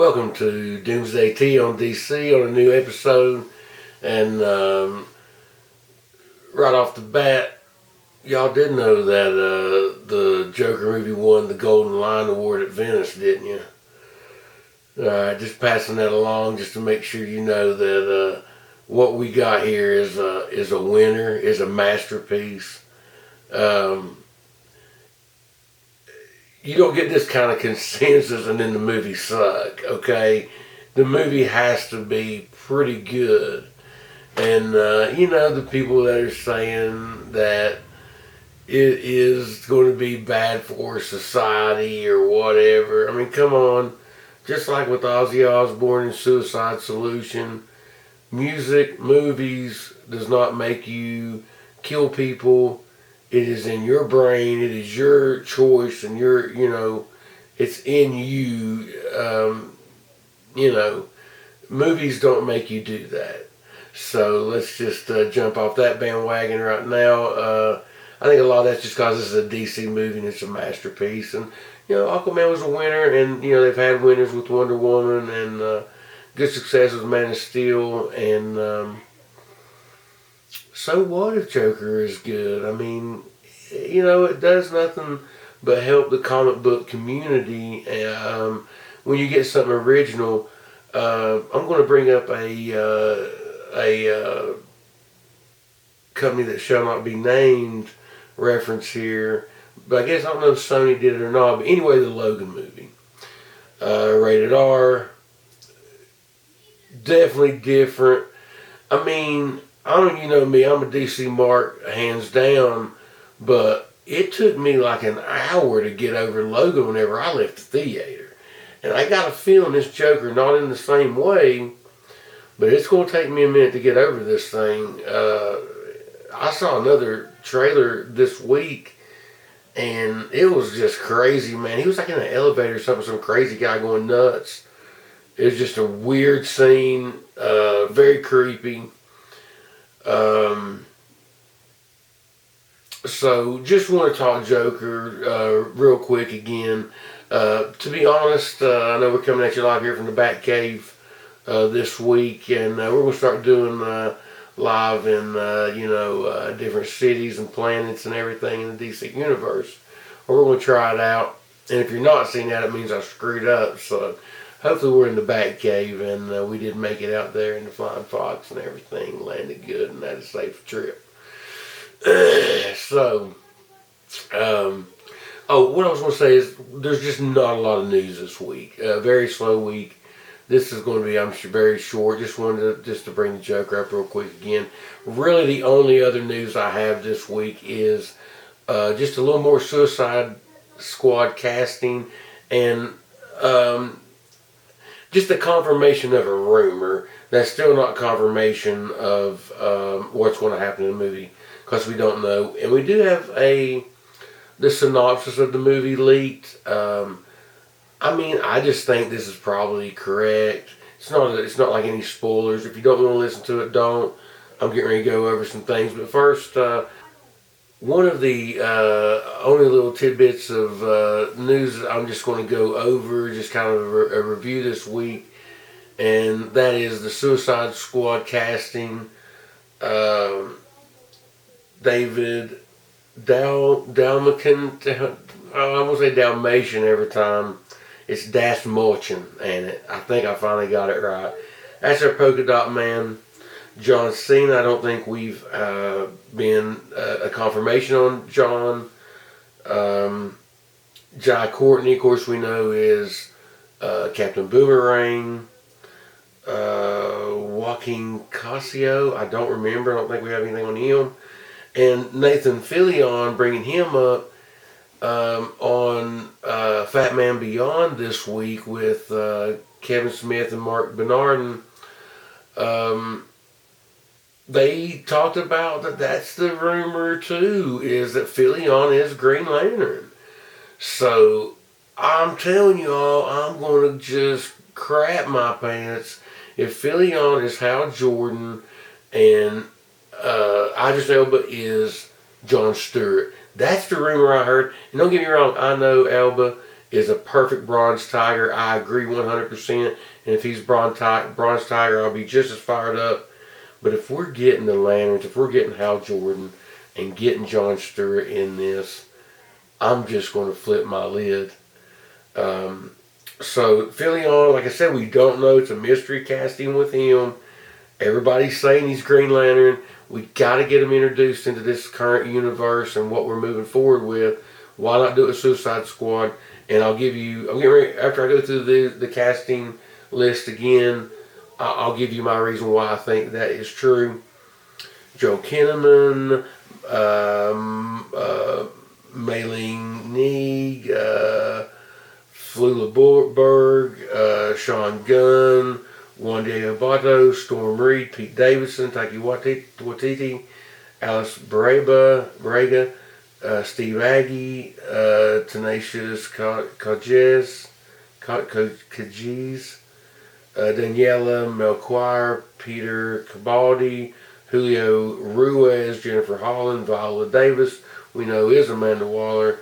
Welcome to Doomsday T on DC on a new episode. And right off the bat, y'all did know that the Joker movie won the Golden Lion Award at Venice, didn't you? Alright, just passing that along just to make sure you know that what we got here is a winner, is a masterpiece. You don't get this kind of consensus and then the movie suck, okay? The movie has to be pretty good. And, the people that are saying that it is going to be bad for society or whatever. I mean, come on. Just like with Ozzy Osbourne and Suicide Solution, music, movies does not make you kill people. It is in your brain. It is your choice, and it's in you. Movies don't make you do that. So let's just jump off that bandwagon right now. I think a lot of that's just because this is a DC movie and it's a masterpiece. And, Aquaman was a winner, and, they've had winners with Wonder Woman and good success with Man of Steel. And so what if Joker is good? I mean, it does nothing but help the comic book community. When you get something original, I'm going to bring up a company that shall not be named reference here. But I guess I don't know if Sony did it or not. But anyway, the Logan movie. Rated R. Definitely different. I mean, I don't know, you know me, I'm a DC mark, hands down, but it took me like an hour to get over Logan whenever I left the theater. And I got a feeling this Joker, not in the same way, but it's going to take me a minute to get over this thing. I saw another trailer this week, and it was just crazy, man. He was like in an elevator or something, some crazy guy going nuts. It was just a weird scene, very creepy. So just want to talk Joker real quick again. To be honest, I know we're coming at you live here from the Batcave this week, and we're going to start doing live in different cities and planets and everything in the DC universe. We're going to try it out, and if you're not seeing that, it means I screwed up. So hopefully we're in the Batcave, and we did make it out there in the Flying Fox and everything, landed good, and had a safe trip. What I was going to say is there's just not a lot of news this week. Very slow week. This is going to be, I'm sure, very short. Just wanted to bring the Joker up real quick again. Really, the only other news I have this week is just a little more Suicide Squad casting and just a confirmation of a rumor. That's still not confirmation of what's going to happen in the movie, because we don't know. And we do have the synopsis of the movie leaked. I just think this is probably correct. It's not like any spoilers. If you don't want to listen to it, don't. I'm getting ready to go over some things. But first, one of the only little tidbits of news that I'm just going to go over, just kind of a review this week, and that is the Suicide Squad casting. David Dalmatian, I won't say Dalmatian every time. It's Dasmalchian, and I think I finally got it right. That's our Polka Dot Man. John Cena, I don't think we've been a confirmation on John. Jai Courtney, of course, we know is Captain Boomerang. Joaquin Casio, I don't remember. I don't think we have anything on him. And Nathan Fillion, bringing him up on Fat Man Beyond this week with Kevin Smith and Mark Bernardin. They talked about that's the rumor too, is that Fillion is Green Lantern. So I'm telling you all, I'm going to just crap my pants if Fillion is Hal Jordan and Idris Elba is John Stewart. That's the rumor I heard. And don't get me wrong, I know Elba is a perfect Bronze Tiger. I agree 100%. And if he's Bronze Tiger, I'll be just as fired up. But if we're getting the Lanterns, if we're getting Hal Jordan and getting Jon Stewart in this, I'm just going to flip my lid. So Filion, like I said, we don't know. It's a mystery casting with him. Everybody's saying he's Green Lantern. We got to get him introduced into this current universe and what we're moving forward with. Why not do a Suicide Squad? And I'm getting ready, after I go through the casting list again, I'll give you my reason why I think that is true. Joe Kinnaman, Mei-Ling Neig, Flula Berg, Sean Gunn, Wanda Bato, Storm Reed, Pete Davidson, Taiki Waititi, Alice Braga, Steve Agee, Tenacious Kajiz, Daniela Melchior, Peter Cabaldi, Julio Ruiz, Jennifer Holland, Viola Davis, we know is Amanda Waller,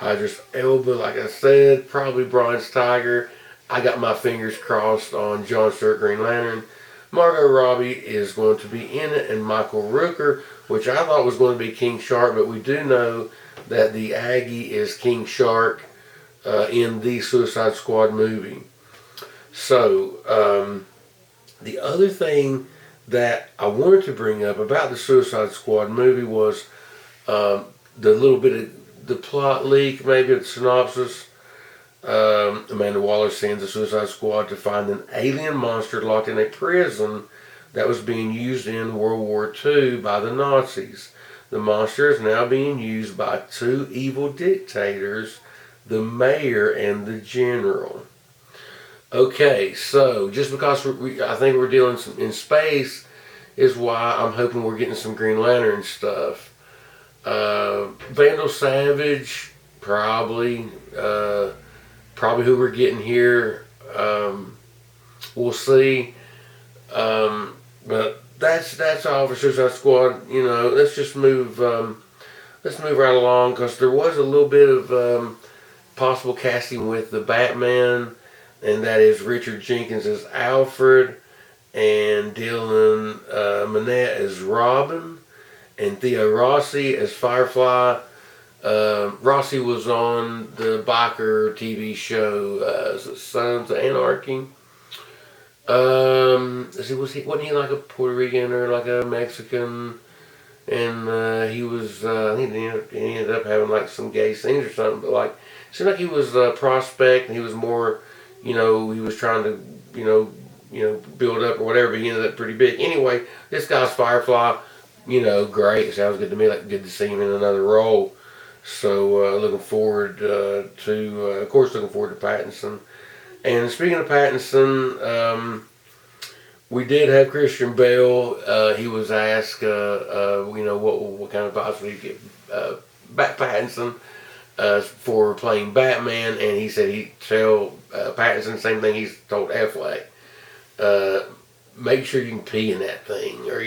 Idris Elba, like I said, probably Bronze Tiger. I got my fingers crossed on Jon Stewart Green Lantern. Margot Robbie is going to be in it, and Michael Rooker, which I thought was going to be King Shark, but we do know that the Aggie is King Shark in the Suicide Squad movie. So, the other thing that I wanted to bring up about the Suicide Squad movie was the little bit of the plot leak, maybe the synopsis. Amanda Waller sends the Suicide Squad to find an alien monster locked in a prison that was being used in World War II by the Nazis. The monster is now being used by two evil dictators, the mayor and the general. Okay, so just because I think we're dealing in space is why I'm hoping we're getting some Green Lantern stuff. Vandal Savage, probably who we're getting here. We'll see. But that's all for Suicide Squad. You know, let's just move. Let's move right along because there was a little bit of possible casting with the Batman, and that is Richard Jenkins as Alfred, and Dylan Minnette as Robin, and Theo Rossi as Firefly. Rossi was on the biker TV show Sons of Anarchy. Wasn't he like a Puerto Rican or like a Mexican? And he was he ended up having like some gay scenes or something. But like it seemed like he was a prospect, and he was more, he was trying to build up or whatever. But he ended up pretty big. Anyway, this guy's Firefly. Great. It sounds good to me. Like good to see him in another role. So looking forward to Pattinson. And speaking of Pattinson, we did have Christian Bale. He was asked, what kind of advice would he give Pattinson for playing Batman, and he said he'd tell Pattinson the same thing he's told Affleck. Make sure you can pee in that thing, or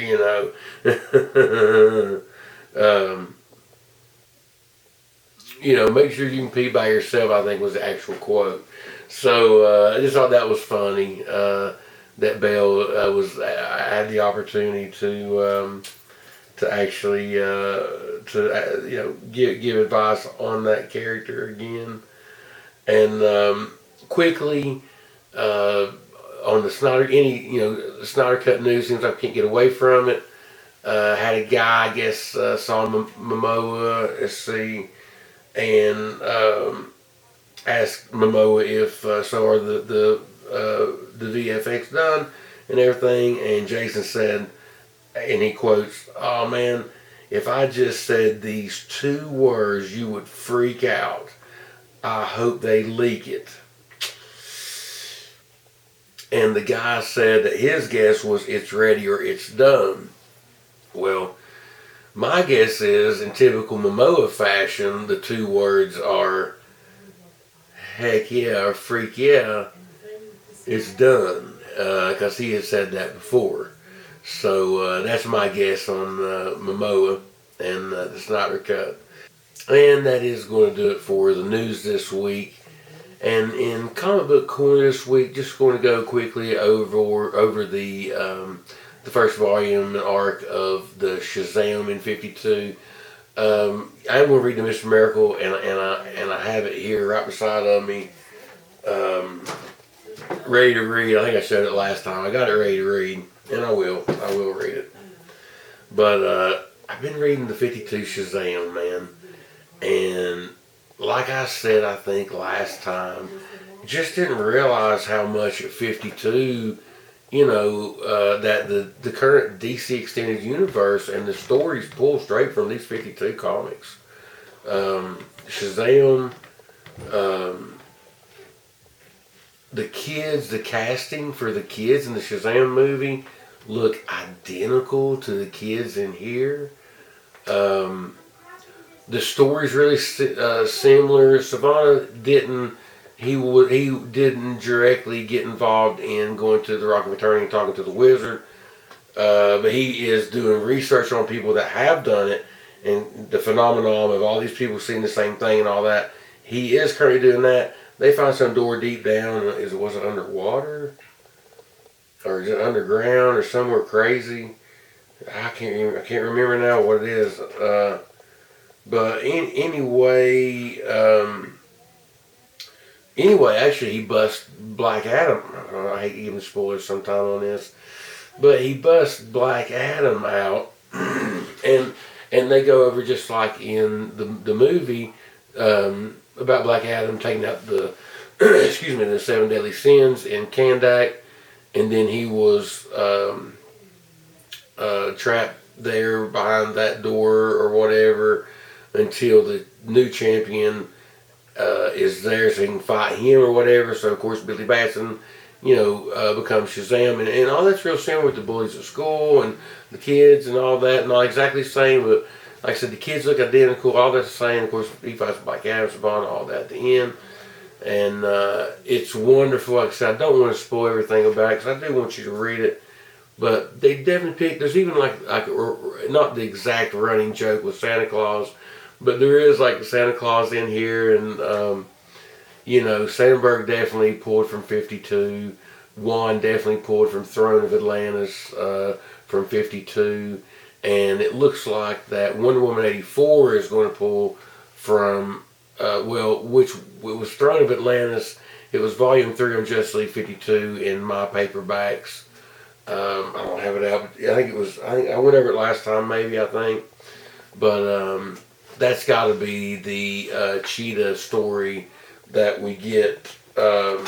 make sure you can pee by yourself, I think was the actual quote. So I just thought that was funny that Bale had the opportunity to actually give advice on that character again. And quickly on the Snyder the Snyder Cut news, seems like I can't get away from it. Had a guy, I guess, saw Momoa, let's see, and asked Momoa if so are the VFX done and everything, and Jason said, and he quotes, "Oh man, if I just said these two words, you would freak out. I hope they leak it." And the guy said that his guess was it's ready or it's done. Well, my guess is, in typical Momoa fashion, the two words are heck yeah or freak yeah, it's done. Because he has said that before. So that's my guess on Momoa and the Snyder Cut. And that is going to do it for the news this week. And in comic book corner this week, just going to go quickly over the first volume and arc of the Shazam in 52. I'm going to read the Mr. Miracle, and I have it here right beside of me, ready to read. I think I showed it last time. I got it ready to read, and I will read it. But I've been reading the 52 Shazam, man, and like I said, I think last time, just didn't realize how much at 52, that the current DC Extended Universe and the stories pull straight from these 52 comics. Shazam, the casting for the kids in the Shazam movie look identical to the kids in here. The story's really similar. Savannah didn't directly get involved in going to the Rock of Eternity and talking to the Wizard, but he is doing research on people that have done it and the phenomenon of all these people seeing the same thing and all that. He is currently doing that. They found some door deep down. Was it underwater, or is it underground, or somewhere crazy? I can't remember now what it is. But anyway, actually, he busts Black Adam. I hate giving spoilers sometime on this, but he busts Black Adam out, and they go over just like in the movie about Black Adam taking out the the 7 deadly sins in Kandak, and then he was trapped there behind that door or whatever, until the new champion is there so he can fight him or whatever. So, of course, Billy Battinson, becomes Shazam. And all that's real similar with the bullies at school and the kids and all that. Not exactly the same, but like I said, the kids look identical. All that's the same. Of course, he fights Black Adam, Savannah, all that at the end. And it's wonderful. Like I said, I don't want to spoil everything about it because I do want you to read it. But they definitely picked, there's even like not the exact running joke with Santa Claus, but there is like Santa Claus in here, and Sandberg definitely pulled from 52. Juan definitely pulled from Throne of Atlantis from 52, and it looks like that Wonder Woman 84 is going to pull from which it was Throne of Atlantis. It was Volume 3 on Justice League 52 in my paperbacks. I don't have it out. I think I went over it last time, maybe, I think. But that's got to be the Cheetah story that we get in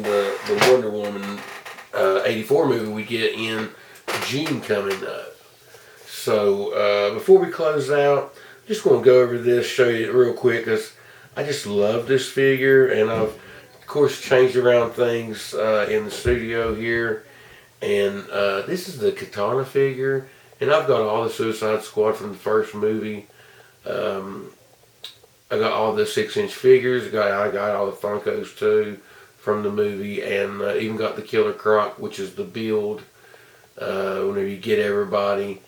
the Wonder Woman 84 movie we get in June coming up. So before we close out, I'm just going to go over this, show you it real quick, because I just love this figure, and I've, of course, changed around things in the studio here. And this is the Katana figure, and I've got all the Suicide Squad from the first movie. I got all the 6-inch figures. I got all the Funkos too from the movie, and even got the Killer Croc, which is the build whenever you get everybody.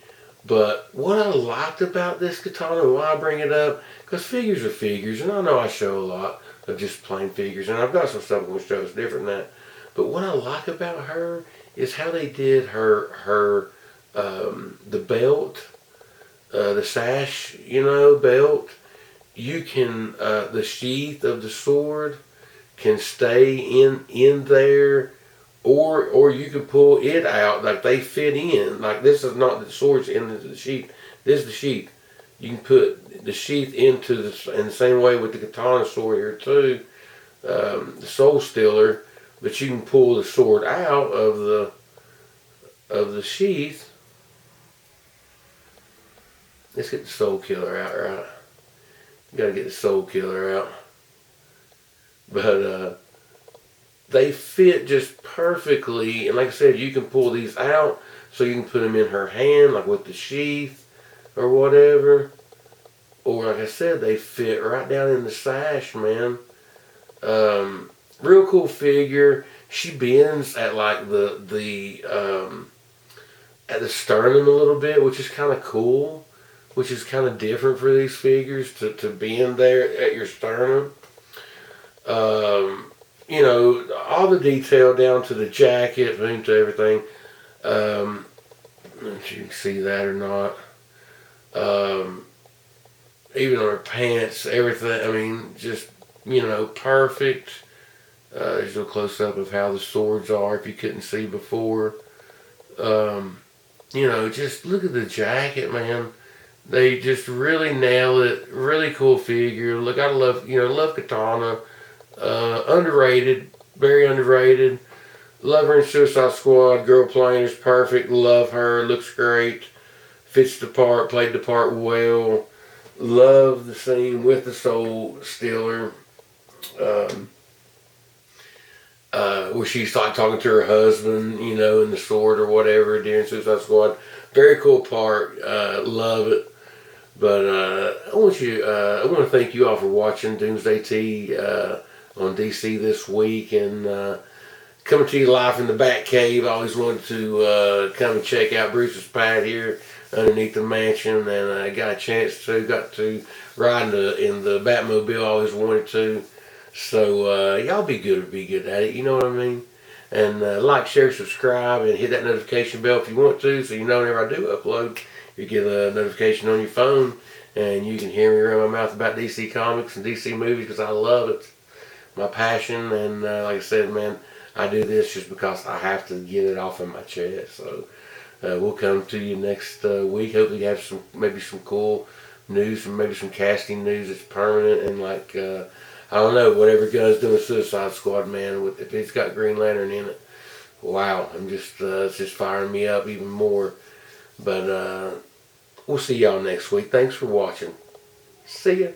But what I liked about this Katana, and why I bring it up, because figures are figures, and I know I show a lot of just plain figures, and I've got some stuff I'm going to show that's different than that. But what I like about her is how they did her the belt, the sash, belt. You can the sheath of the sword can stay in there, or you can pull it out, like they fit in. Like, this is not the sword's into the sheath. This is the sheath. You can put the sheath into in the same way with the Katana sword here too, the Soul Stealer. But you can pull the sword out of the sheath. Let's get the Soul Killer out, right? You gotta get the Soul Killer out. But they fit just perfectly, and like I said, you can pull these out so you can put them in her hand, like with the sheath or whatever. Or like I said, they fit right down in the sash, man. Real cool figure. She bends at like at the sternum a little bit, which is kind of cool. Which is kind of different for these figures to bend there at your sternum. You know, all the detail down to the jacket, boom, to everything. I don't know if you can see that or not. Um, Even on her pants, everything. I mean, just, you know, perfect. There's a close up of how the swords are if you couldn't see before. Um, you know, just look at the jacket, man. They just really nail it. Really cool figure. Look, I love, you know, love Katana. Underrated, very underrated. Love her in Suicide Squad. Girl playing is perfect. Love her. Looks great. Fits the part. Played the part well. Love the scene with the Soul Stealer. Um, where she's like talking to her husband, you know, in the sword or whatever during Suicide Squad. Very cool part. Love it. But I want to thank you all for watching Doomsday T on DC this week, and coming to you live from the Batcave. I always wanted to come and check out Bruce's pad here underneath the mansion, and I got to ride in the Batmobile. I always wanted to. So y'all be good at it. You know what I mean? And like, share, subscribe, and hit that notification bell if you want to, so you know whenever I do upload, you get a notification on your phone, and you can hear me run my mouth about DC Comics and DC movies because I love it. My passion, and like I said, man, I do this just because I have to get it off of my chest. So we'll come to you next week. Hopefully, have maybe some cool news, and maybe some casting news that's permanent, and like. I don't know, whatever Gun's doing with Suicide Squad, man, if it's got Green Lantern in it, wow, it's just firing me up even more. But we'll see y'all next week. Thanks for watching. See ya.